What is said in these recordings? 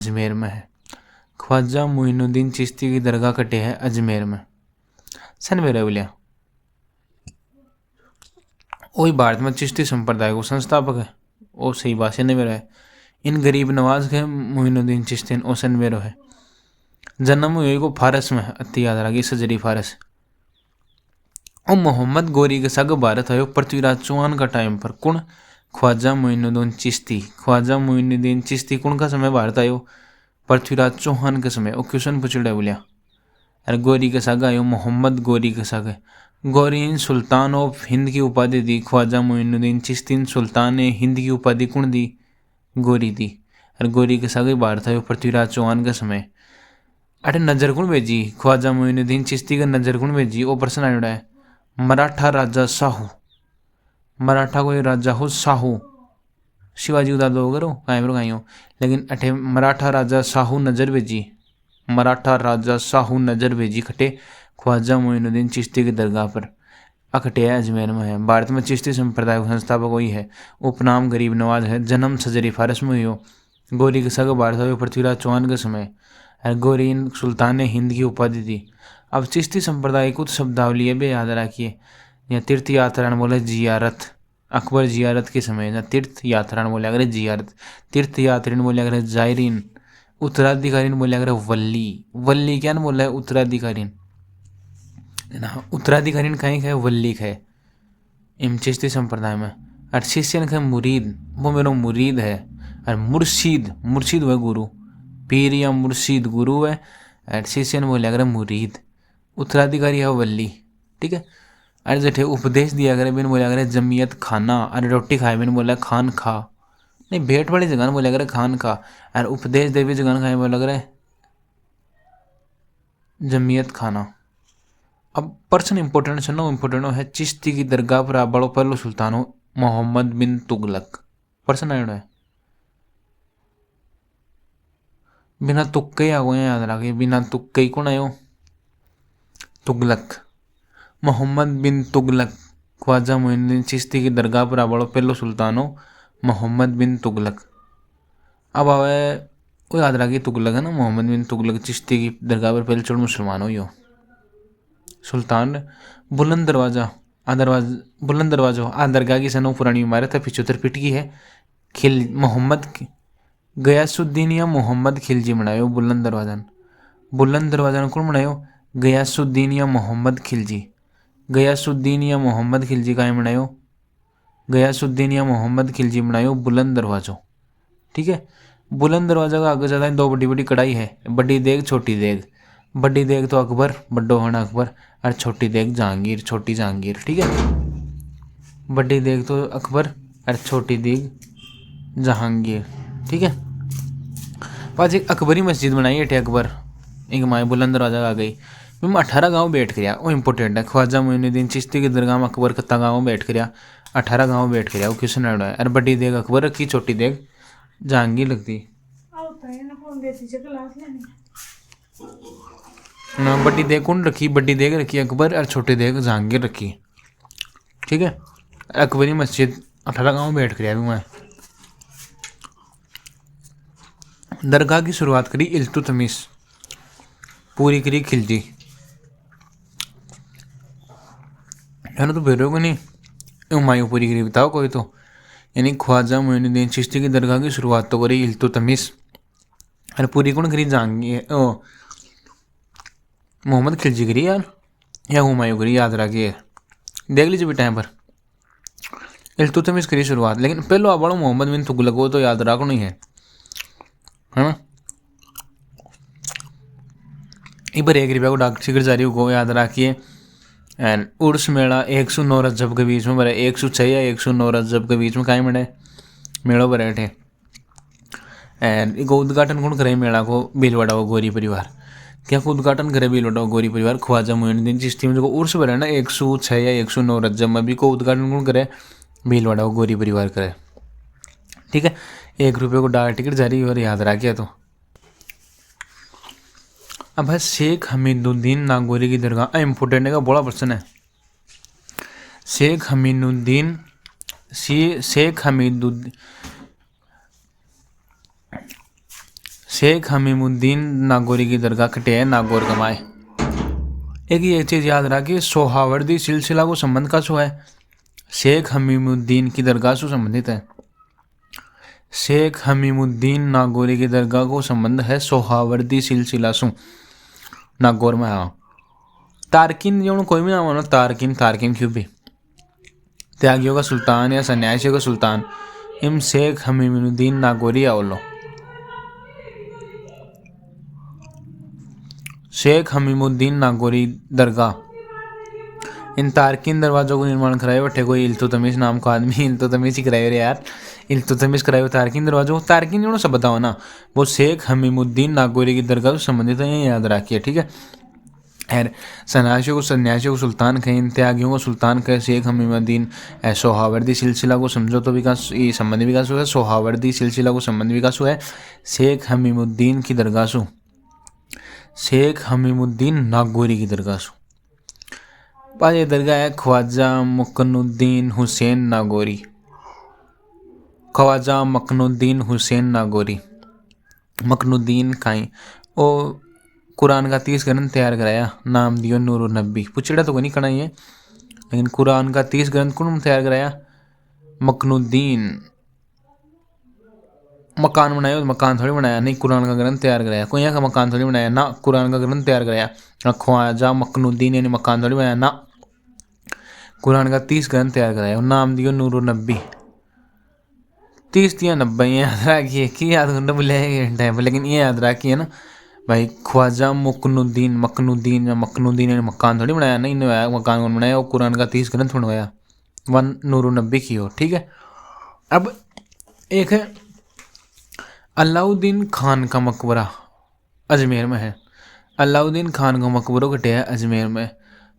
अजमेर में है। ख्वाजा मोइनुद्दीन चिश्ती की दरगाह कटे है अजमेर में। सन मेरा बोलिया वही भारत में चिश्ती संप्रदाय को संस्थापक है। वो सही बात है मेरा है। इन गरीब नवाज के मोइनुद्दीन चिश्ती ओसन मेरो है। जन्म हुए को फारस में अति याद रखी सजरी फारस। और मोहम्मद गोरी के सग भारत आयो पृथ्वीराज चौहान का टाइम पर कौन ख्वाजा मोइनुद्दीन चिश्ती। ख्वाजा मोइनुद्दीन चिश्ती कौन का समय भारत आयो पृथ्वीराज चौहान के समय। वो क्वेश्चन पूछड़ा बोलिया अरे गोरी के सग आयो मोहम्मद गोरी के सग। गोरी सुल्तान ऑफ हिंद की उपाधि दी ख्वाजा मोइनुद्दीन चिश्ती। सुल्तान ने हिंद की उपाधि कौन दी गोरी दी। और गोरी के सग भारत आयो पृथ्वीराज चौहान के समय। अरे नजर कौन भेजी ख्वाजा मोइनुद्दीन चिश्ती का नजर कौन भेजी। वो प्रश्न आयोड़ा है मराठा राजा साहू। मराठा कोई राजा हो साहू शिवाजी उदा दो करो काई हो लेकिन अठे मराठा राजा साहू नजर भेजी। मराठा राजा साहू नजर भेजी खटे ख्वाजा मोइनुद्दीन चिश्ती की दरगाह पर अखटे है अजमेर में है। भारत में चिश्ती संप्रदाय का संस्थापक वही है। उपनाम गरीब नवाज है। जन्म सजरी फारस में हुई हो। गोरी के सग भारत पृथ्वीराज चौहान के समय। गोरी सुल्तान ने हिंद की उपाधि दी। अब चिश्ती संप्रदाय कुछ शब्दावली है बे याद रखिए। या तीर्थ यात्रा बोले जियारत अकबर जियारत के समय या तीर्थ यात्रा बोले अगर जियारत। तीर्थ यात्री बोले अगर जायरीन। उत्तराधिकारी बोले अगर वल्ली। वल्ली क्या बोला है उत्तराधिकारी ना उत्तराधिकारी कहीं है वल्ली है इन चिश्ती संप्रदाय में। और शिष्य है मुरीद वो मेरा मुरीद है। और मुर्शीद मुर्शीद वह गुरु पीर या मुर्शीद गुरु है। और शिष्य बोले अगर मुरीद उत्तराधिकारी है वल्ली ठीक है। अरे जठे उपदेश दिया करे बिन बोला करे जमीयत खाना। अरे रोटी खाए बिन बोला खान खा नहीं भेंट वाली जगह बोला करे खान खा। और उपदेश देवी जगह खाए बोला करे जमीयत खाना। अब पर्सन इंपोर्टेंट सुनो इंपोर्टेंट है चिश्ती की दरगाह पर बड़ो पहलो सुल्तान हो मोहम्मद बिन तुगलक। पर्सन आयो है बिना तुक्के आगो याद रखे बिना तुक्के कौन आयो तुगलक। मोहम्मद बिन तुगलक ख्वाजा मोइनुद्दीन चिश्ती की दरगाह पर बड़ो पहलो सुल्तान हो मोहम्मद बिन तुगलक। अब आवे वो याद रखिए तुगलक है ना मोहम्मद बिन तुगलक चिश्ती की दरगाह पर पहले चढ़ मुसलमान हो सुल्तान। बुलंद दरवाजा बुलंद दरवाजा आ दरगाह की सनो पुरानी इमारत है 75 फीट की है। खिल मोहम्मद गयासुद्दीन या मोहम्मद खिलजी बनायो बुलंद दरवाजा। बुलंद दरवाजा कौन बनायो गयासुद्दीन या मोहम्मद खिलजी। गयासुद्दीन या मोहम्मद खिलजी का बनायो गयासुद्दीन या मोहम्मद खिलजी बनायो बुलंद दरवाजो ठीक है। बुलंद दरवाजा का आगे ज़्यादा दो बड़ी बड़ी कढ़ाई है बड़ी देग छोटी देग। बड़ी देग तो अकबर बड्डो होना अकबर और छोटी देग जहांगीर छोटी जहांगीर ठीक है। बड़ी देग तो अकबर और छोटी देग जहांगीर ठीक है। पास एक अकबरी मस्जिद बनाई है अकबर एक माए बुलंद दरवाजा आ गई। मैं 18 गाँव बैठ कर वो इंपोर्टेंट है। ख्वाजा मोइनुद्दीन चिश्ती की दरगाह में अकबर कत्ता गाँव बैठ कर 18 गाँव बैठ कर वो क्वेश्चन है। और बड़ी देग अकबर रखी छोटी देग जहांगीर लगती ना। बड़ी देग कौन रखी बड़ी देग रखी अकबर और छोटी देग जहांगीर रखी ठीक है। अकबरी मस्जिद 18 गाँव बैठ कर मैं दरगाह की शुरुआत करी इल्तुतमिश पूरी करी खिलजी है ना। तो भेजोगे नहीं हुमायूं पूरी करी बताओ कोई तो। यानी ख्वाजा मोइनुद्दीन चिश्ती की दरगाह की शुरुआत तो करी इल्तुतमिश और पूरी कौन करी जहांगीर मोहम्मद खिलजी करी यार या हुमायूं करी याद रखिए देख लीजिए भी टाइम पर इल्तुतमिश करी शुरुआत। लेकिन पहलो आप बड़ो मोहम्मद बिन तुगलक वो तो याद रखो नहीं है ना। एक बार 1 रुपया को डाक टिकट जारी हो याद रखिए। एंड उर्स मेला 109 रजब के बीच में बरे 106 या 109 रजब के बीच में कहीं बने मेड़ो बैठे। एंड एक उद्घाटन कौन करे मेला को भीलवाड़ा को गोरी परिवार। क्या उद्घाटन करे भीलवाड़ा को गोरी परिवार ख्वाजा मोइनुद्दीन चिश्ती में जो उर्स बरे ना 106 या 109 रजब में भी को उद्घाटन कौन करे भीलवाड़ा को गोरी परिवार करे ठीक है। 1 रुपये को डाक टिकट जारी और याद रखिए। तो अब है शेख हमीदुद्दीन नागौरी की दरगाह इम्पोर्टेंट है का बड़ा प्रश्न है। शेख हमीदुद्दीन शेख हमीदुद्दीन शेख हमीमुद्दीन नागौरी की दरगाह कटे है नागौर कमाए। एक ये चीज़ याद रखिए, सोहावर्दी सिलसिला को संबंध का सो है शेख हमीमुद्दीन की दरगाह से संबंधित है। शेख हमीमुद्दीन नागौरी की दरगाह को संबंध है सोहावर्दी सिलसिला सु नागौर में। हाँ तारकिन जो कोई भी नाम तारकिन तारकिन क्यों भी त्यागियों का सुल्तान या सन्यासियों का सुल्तान इम शेख हमीमुद्दीन नागौरी आवलो। शेख हमीमुद्दीन नागौरी दरगाह इन तारकिन दरवाज़ों को निर्माण कराए बैठे कोई इल्तुतमिश नाम का आदमी, इल्तुतमिश ही कराए यार, इल्तुतमिश कराए तारकिन दरवाज़ों को। तारकिन जो सब बताओ ना, वो शेख हमीमुद्दीन नागौरी की दरगाह से संबंधित है, ये याद रखिए ठीक है। खैर सन्यासियों को सुल्तान कहे, इन त्यागियों को सुल्तान कहे। शेख हमीमुद्दीन सोहावर्दी सिलसिला को समझौता विकास ये संबंधी विकास है, सोहावर्दी सिलसिला को संबंधी विकास है शेख हमीमुद्दीन की दरगाह सु, शेख हमीमुद्दीन नागौरी की दरगाह सु। पास ये दरगाह है ख्वाजा मकनुद्दीन हुसैन नागौरी, ख्वाजा मकनुद्दीन हुसैन नागौरी। मकनुद्दीन काई ओ कुरान का 30 ग्रंथ तैयार कराया, नाम दियो नूरुन नबी। पुछड़ा तो नहीं करना ये, लेकिन कुरान का 30 ग्रंथ कौन तैयार कराया? मकनुद्दीन। मकान बनाया, मकान थोड़ी बनाया, नहीं कुरान का ग्रंथ तैयार कराया। कोई यहाँ का मकान थोड़ी बनाया ना, कुरान का ग्रंथ तैयार कराया। ख्वाजा मकनुद्दीन यानी मकान थोड़ी बनाया ना, कुरान का 30 ग्रंथ तैयार कराया, नाम दियो नूरुन नबी। 30 या 90 याद रखिए कि याद करना भूलिए, लेकिन ये याद रखिए ना भाई, ख्वाजा मकनुद्दीन, मकनुद्दीन या मकनुद्दीन ने मकान थोड़ी बनाया, नहीं बनाया, मकान कौन बनाया? वो कुरान का 30 ग्रंथ बनवाया, वन नूरुन नबी की हो ठीक है। अब एक है अलाउद्दीन खान का मकबरा अजमेर में है। अलाउद्दीन खान का मकबरा कटे है अजमेर में।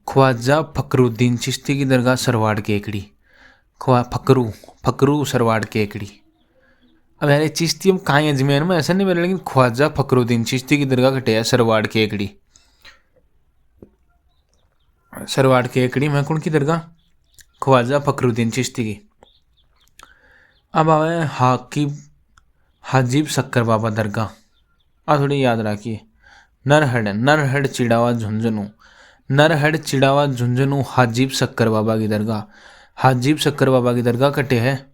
ख्वाजा फकरुद्दीन चिश्ती की दरगाह सरवाड़ केकड़ी, फकरू सरवाड़ केकड़ी। अब यार चिश्ती में कहाँ अजमेर में ऐसा नहीं मेरे, लेकिन ख्वाजा फकरुद्दीन चिश्ती की दरगाह कटे है सरवाड़ केकड़ी, सरवाड़ केकड़ी में कौन की दरगाह? ख्वाजा फकरुद्दीन चिश्ती की। अब आवे हाजीब शक्कर बाबा दरगाह, आ थोड़ी याद रखिए। नरहड़ चिड़ावा झुंझुनू, नरहड़ चिड़ावा झुंझुनू हाजीब शक्कर बाबा की दरगाह। हाजीब शक्कर बाबा की दरगाह कटे है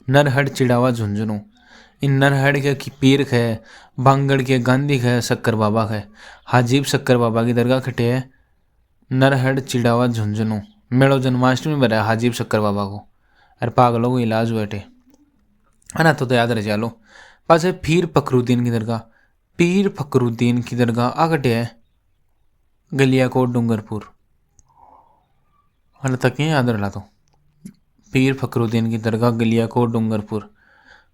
नरहड़ चिड़ावा झुंझुनू। इन नरहड़ के पीर है, बांगड़ के गांधी है, शक्कर बाबा है। हाजीब शक्कर बाबा की दरगाह कटे है नरहड़ चिड़ावा झुंझुनू। मेड़ो जन्माष्टमी में हाजीब शक्कर बाबा को, अरे पागलों को इलाज बैठे है ना, तो याद रह चालो। पास है पीर फकरुद्दीन की दरगाह, पीर फकरुद्दीन की दरगाह आ कटे है गलियाकोट डूंगरपुर, हाल तक याद रहा तो। पीर फकरुद्दीन की दरगाह गलियाकोट डूंगरपुर,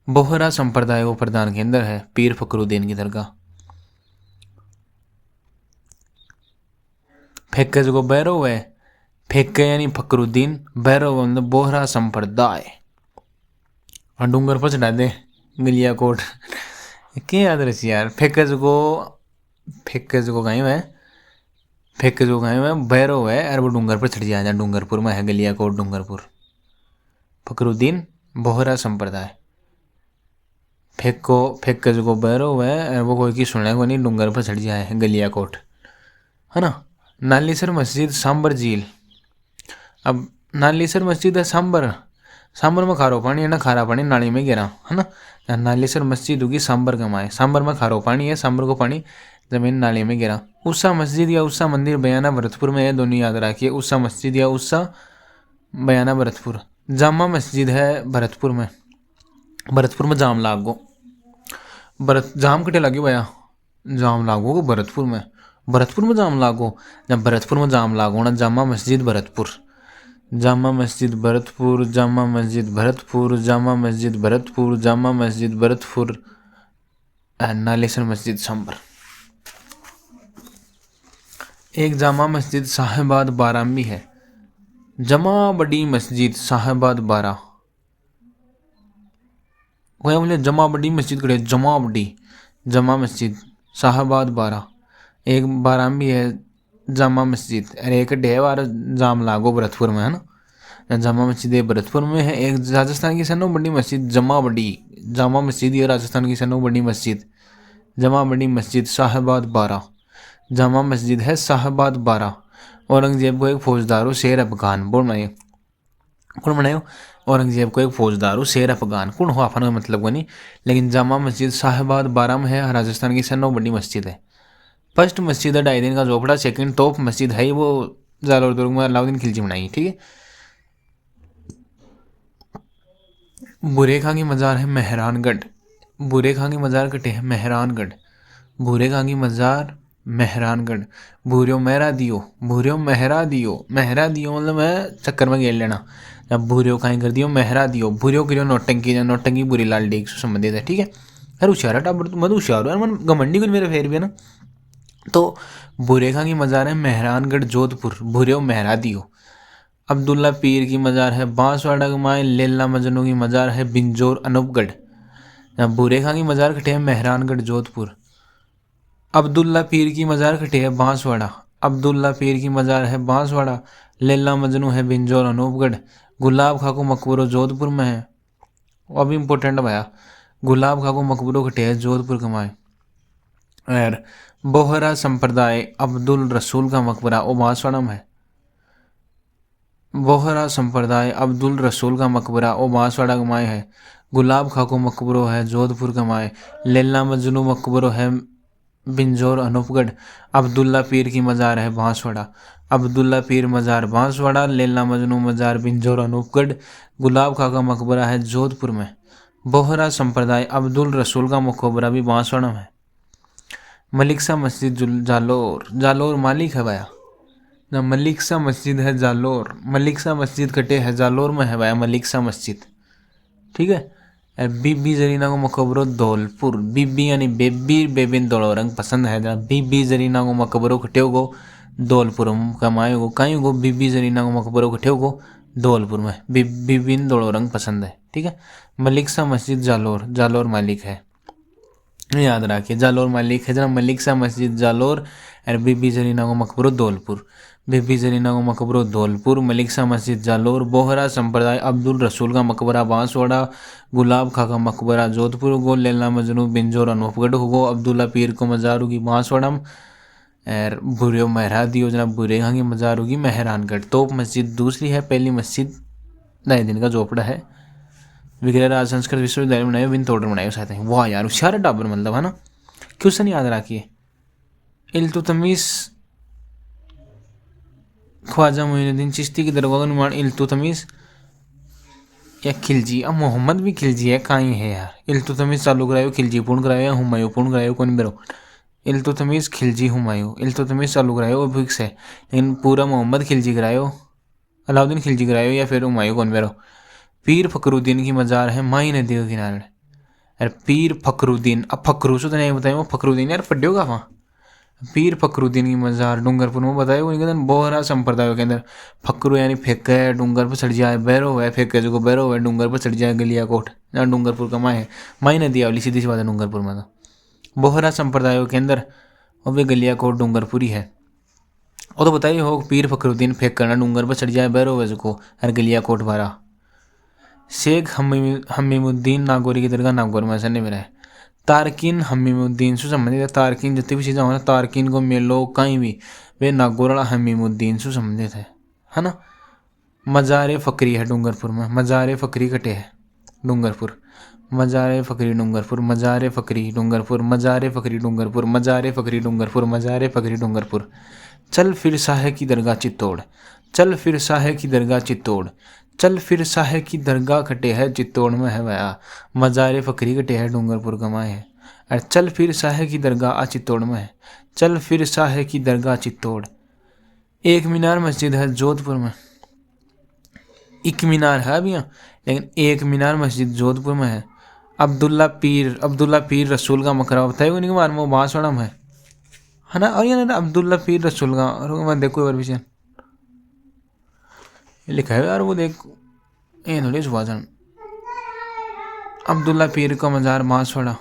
बोहरा संप्रदाय को प्रधान केंद्र है पीर फकरुद्दीन की दरगाह। फेक्के जो बैरव है, फेक्के यानी फकरुद्दीन, बैरव मतलब बोहरा संप्रदाय, और डूंगरपुर चढ़ा दे गलियाकोट। क्या याद रही यार, फेक्के जो गाँव है, फेक्के जो गाँव है बैरव है, और वो डूंगर पर चढ़ जाए, डूंगरपुर में है गलियाकोट डूंगरपुर। फकरुद्दीन बोहरा संप्रदाय, फेक्के जो बैरव है, और वो कोई की सुने को नहीं, डूंगर पर चढ़ जाए गलियाकोट है ना। नालीसर मस्जिद सांबर झील, अब नालीसर मस्जिद है सांबर में खारो पानी है ना, खारा पानी नाली में गिरा है ना। नालीसर मस्जिद होगी सांबर कमाए, सांबर में खारो पानी है, सांबर को पानी जमीन नाली में गिरा। उषा मस्जिद या उषा मंदिर बयाना भरतपुर में है, दोनों याद रखिए, उषा मस्जिद या उषा बयाना भरतपुर। जामा मस्जिद है भरतपुर में, भरतपुर में जाम लागो, जाम कटे लगे भैया, जाम लागो को भरतपुर में जाम लागो, जब भरतपुर में जाम लागो ना, जामा मस्जिद भरतपुर, जामा मस्जिद भरतपुर, जामा मस्जिद भरतपुर, जामा मस्जिद भरतपुर, जामा मस्जिद भरतपुर, नालेसर मस्जिद सांबर। एक जामा मस्जिद साहिबाद बारा में है, जमा बड़ी मस्जिद साहिबाद बारा, वह बोले जमा बड़ी मस्जिद करे, जमा मस्जिद साहिबाद बारा। एक बारा भी है जामा मस्जिद, अरे एक डेवार जाम लागो भरतपुर में है ना, जामा मस्जिद भरतपुर में है। एक राजस्थान की सनो बड़ी मस्जिद जामा मस्जिद, ये राजस्थान की सनो बड़ी मस्जिद जमा बड़ी मस्जिद साहिबाद 12, जामा मस्जिद है साहिबाद 12। औरंगजेब को एक फौजदार हो शेर अफगान बोल बनाए, कौन बनायो? औरंगजेब को एक फौजदार हो शेर अफगान कौन हो अपन का मतलब को नहीं, लेकिन जामा मस्जिद साहिबाद 12 में है, राजस्थान की 9 बड़ी मस्जिद है। फर्स्ट मस्जिद है 2.5 दिन का झोपड़ा, सेकंड टॉप मस्जिद है वो जालोर दुर्ग में अलाउद्दीन खिलजी बनाई, ठीक है। बुरे खां की मजार है मेहरानगढ़, बुरे खां की मजार कटे है मेहरानगढ़, बुरे खां की मजार मेहरानगढ़। भूरियो मेहरा दियो, भूरियो मेहरा दियो, मेहरा दियो मतलब मैं चक्कर में गेल लेना, जब भूरियो खाई कर दियो मेहरा दियो, भूरियो करियो नौटंकी, नौटंकी बुरी लाल डेग से संबंधित है, ठीक है। यार होशियार है टाबर, मत होशियार हो यार, मन घमंडी कुछ मेरे फेर भी है ना। तो बुरे खां की मजार है मेहरानगढ़ जोधपुर, भूरियो मेहरा दियो। अब्दुल्ला पीर की मजार है बांसवाड़ा गमाए, लैला मजनू की मजार है बिंजोर अनूपगढ़। भूरे खां की मजार कटे है मेहरानगढ़ जोधपुर। अब्दुल्ला पीर की मजार कटे है बांसवाड़ा, अब्दुल्ला पीर की मजार है बांसवाड़ा, लैला मजनू है बिंजोर अनूपगढ़। गुलाब खां को मकबरो जोधपुर में है, अब इम्पोर्टेंट भैया, गुलाब खां को मकबरो कटे है जोधपुर कमाए। और बोहरा संप्रदाय अब्दुल रसूल का मकबरा वो बांसवाड़ा में है, बोहरा संप्रदाय अब्दुल रसूल का मकबरा वो बांसवाड़ा कमाए है। गुलाब खां को मकबरो है जोधपुर कमाए, लैला मजनू मकबरो है बिंजोर अनूपगढ़। अब्दुल्ला पीर की मजार है बांसवाड़ा, अब्दुल्ला पीर मजार बांसवाड़ा, लैला मजनू मजार बिंजोर अनूपगढ़। गुलाब खां का मकबरा है जोधपुर में। बोहरा संप्रदाय अब्दुल रसूल का मकबरा भी बांसवाड़ा में। मलिक सा मस्जिद जालोर, जालोर मालिक है भैया ना, मलिक सा मस्जिद है जालोर, मलिक सा मस्जिद कटे है जालोर में है भैया मलिक सा मस्जिद, ठीक है। बीबी जरीना को मकबरो धौलपुर, बीबी यानी बेबी, बेबिन दौड़ो रंग पसंद है जरा, बीबी जरीना को मकबरो कटे को धौलपुर कमाए को कहीं को, बीबी जरीना को मकबरो कटे को धौलपुर में, बेबिन दौड़ो रंग पसंद है, ठीक है। मलिक सा मस्जिद जालोर, जालोर मालिक है, याद रखिए जालोर मालिक है जरा, मलिक सा मस्जिद जालोर और बीबी जरीना को मकबरो धौलपुर, बीबी जरीना को मकबरो धौलपुर, मलिक सा मस्जिद जालोर। बोहरा संप्रदाय अब्दुल रसूल का मकबरा बांसवाड़ा, गुलाब खां का मकबरा जोधपुर गो, लैला मजनू बिंजोर अनूपगढ़ हो, अब्दुल्ला पीर को मजार होगी बांसवाड़ा और भूरियो मेहरा दियो जनाब बुरे खां की मजार होगी मेहरानगढ़। तोप मस्जिद दूसरी है, पहली मस्जिद 2.5 दिन का झोपड़ा है। विग्रह राज संस्कृत विश्वविद्यालय बनाए बिन तोड़ बनाए साथ हैं। वाह यार होशियार टाबर मतलब है ना, क्यों से नहीं याद रखिए। इल्तुतमिश ख्वाजा मोइनुद्दीन चिश्ती की दरगाह का निर्माण इल्तुतमिश या खिलजी, अब मोहम्मद भी खिलजी है कहीं है यार। इल्तुतमिश चालू करायो, खिलजी पूर्ण करायो या हुमायूं पूर्ण करायो, कौन बेरो। इल्तुतमिश खिलजी हुमायूं, इल्तुतमिश चालू करायो वो फिक्स है, लेकिन पूरा मोहम्मद खिलजी करायो, अलाउद्दीन खिलजी करायो या फिर हुमायूं, कौन बेरो। पीर फखरुद्दीन की मजार है माही नदी के किनारे। यार पीर फखरुद्दीन, अब फखरूसो तो नहीं बताए वो फखरुद्दीन यार पढ़ियो का वहाँ। पीर फखरुद्दीन की मजार डूंगरपुर में बताए वो निकल बोहरा संप्रदाय के अंदर। फखरू यानी फेंका है डूंगर पर चढ़ जाए, बैरो है फेंके जो बैरो है डूंगर पर चढ़ जाए, गलिया कोट जहाँ डूंगरपुर का माए है, माही नदी आवली सीधी सी बात है डूंगरपुर में। तो बोहरा संप्रदायों के अंदर और वे गलिया कोट डूंगरपुरी है। वो तो बताइए हो पीर फखरुद्दीन फेंक करना डूंगर पर चढ़ जाए बैरो वैसे को हर गलिया कोट बारा। शेख हमीमुद्दीन नागौरी की दरगाह नागौर में सन्ने में रहे। तारकिन हमीमुद्दीन से संबंधित है, तारकिन जितनी भी चीज़ें होना तारकिन को मेलो कहीं भी वे नागौर हमीमुद्दीन से संबंधित है ना। मजार फ़करी है डूंगरपुर में, मजार फ़करी कटे है डूंगरपुर, मजार फ़करी डूंगरपुर, मजार फ़करी डूंगरपुर, मजार फ़करी डूंगरपुर, मजार फ़करी डूंगरपुर, मजार फ़करी डूंगरपुर। चल फिर साहे की दरगाह चित्तौड़, चल फिर साहे की दरगाह चित्तौड़, चल फिर साहे की दरगाह कटे है चित्तौड़ में है भैया। मजार फ़करी कटे है डूंगरपुर कमाए है, और चल फिर साहे की दरगाह आ चित्तौड़ में है, चल फिर साहे की दरगाह चित्तौड़। एक मीनार मस्जिद है जोधपुर में, एक मीनार है अभी लेकिन एक मीनार मस्जिद जोधपुर में है। अब्दुल्ला पीर रसूल का मकबरा बताइए उन्हीं के बारे में, वो बांसवाड़ा में है ना। और यार अब्दुल्ला पीर रसूल का, और मैं देखो एक बार लिखा है यार वो देख ये थोड़ी सुभाषण। अब्दुल्ला पीर का मजार बांसवाड़ा।